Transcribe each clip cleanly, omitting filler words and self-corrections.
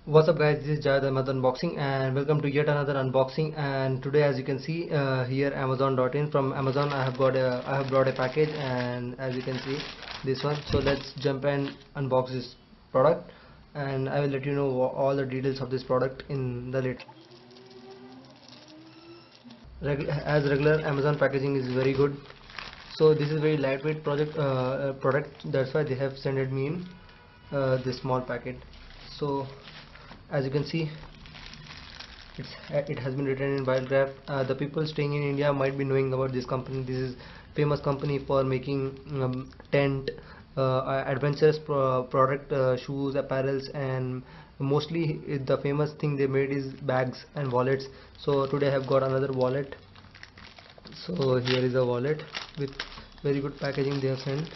What's up guys, this is Jayad Ahmed unboxing and welcome to yet another unboxing. And today, as you can see here, Amazon.in, from Amazon I have brought a package, and as you can see this one. So let's jump and unbox this product, and I will let you know all the details of this product in the later. As regular, Amazon packaging is very good. So this is very lightweight product, that's why they have sent me in this small packet. So as you can see, it has been written in Wildcraft. The people staying in India might be knowing about this company. This is famous company for making tent, adventurous product, shoes, apparels, and mostly the famous thing they made is bags and wallets. So today I have got another wallet. So here is a wallet with very good packaging they have sent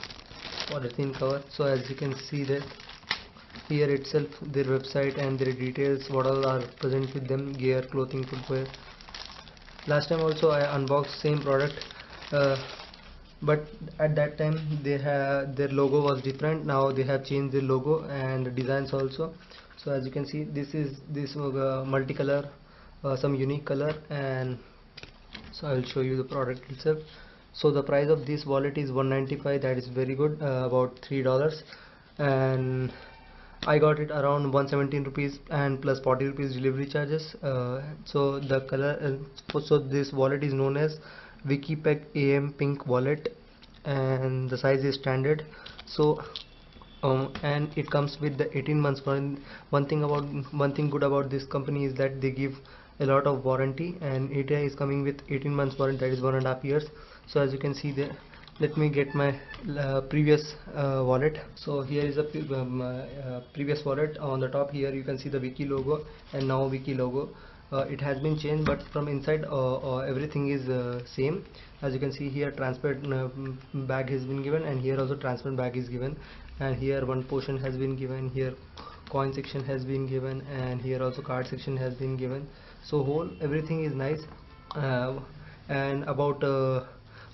for the thin cover. So as you can see that here itself their website and their details, what all are present with them: gear, clothing, footwear. Last time also I unboxed same product, uh, but at that time their logo was different. Now they have changed their logo and the designs also. So as you can see, this multicolor, some unique color. And so I will show you the product itself. So the price of this wallet is 195. that is very good, about $3, and I got it around 117 rupees and plus 40 rupees delivery charges. So the color, so this wallet is known as wiki AM pink wallet, and the size is standard. So and it comes with the 18 months warranty. One thing good about this company is that they give a lot of warranty, and it is coming with 18 months warranty, that is 1.5 years. So as you can see there, let me get my previous wallet. So here is a previous wallet. On the top here you can see the wiki logo and now wiki logo. It has been changed, but from inside everything is same. As you can see here, transparent bag has been given, and here also transparent bag is given, and here one portion has been given, here coin section has been given, and here also card section has been given. So whole everything is nice. And about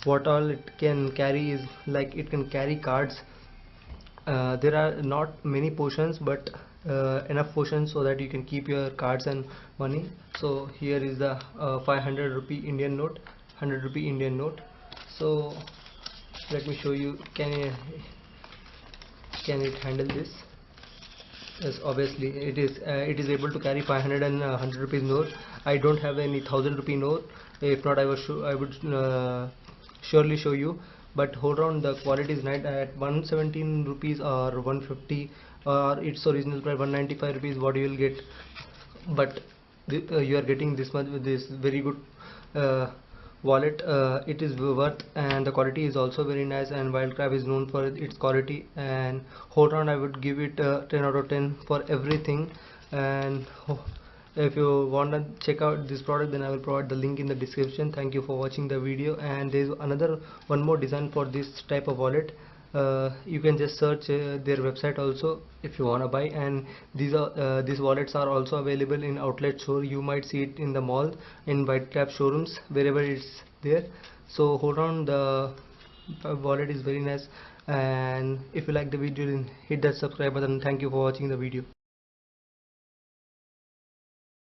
what all it can carry is, like, it can carry cards. There are not many portions, but enough portions so that you can keep your cards and money. So here is the 500 rupee Indian note, 100 rupee Indian note. So let me show you. Can it handle this? Yes, obviously it is able to carry 500 and 100 rupees note. I don't have any 1000 rupee note. If not, I would surely show you. But hold on, the quality is nice. At 117 rupees or 150, or its original price 195 rupees, what you will get. But you are getting this much with this very good wallet. It is worth, and the quality is also very nice, and Wildcraft is known for its quality. And hold on, I would give it 10 out of 10 for everything. And if you want to check out this product, then I will provide the link in the description. Thank you for watching the video. And there is one more design for this type of wallet. You can just search their website also if you want to buy. And these wallets are also available in outlet store. You might see it in the mall, in Whitecap showrooms, wherever it's there. So hold on, the wallet is very nice. And if you like the video, then hit that subscribe button. Thank you for watching the video.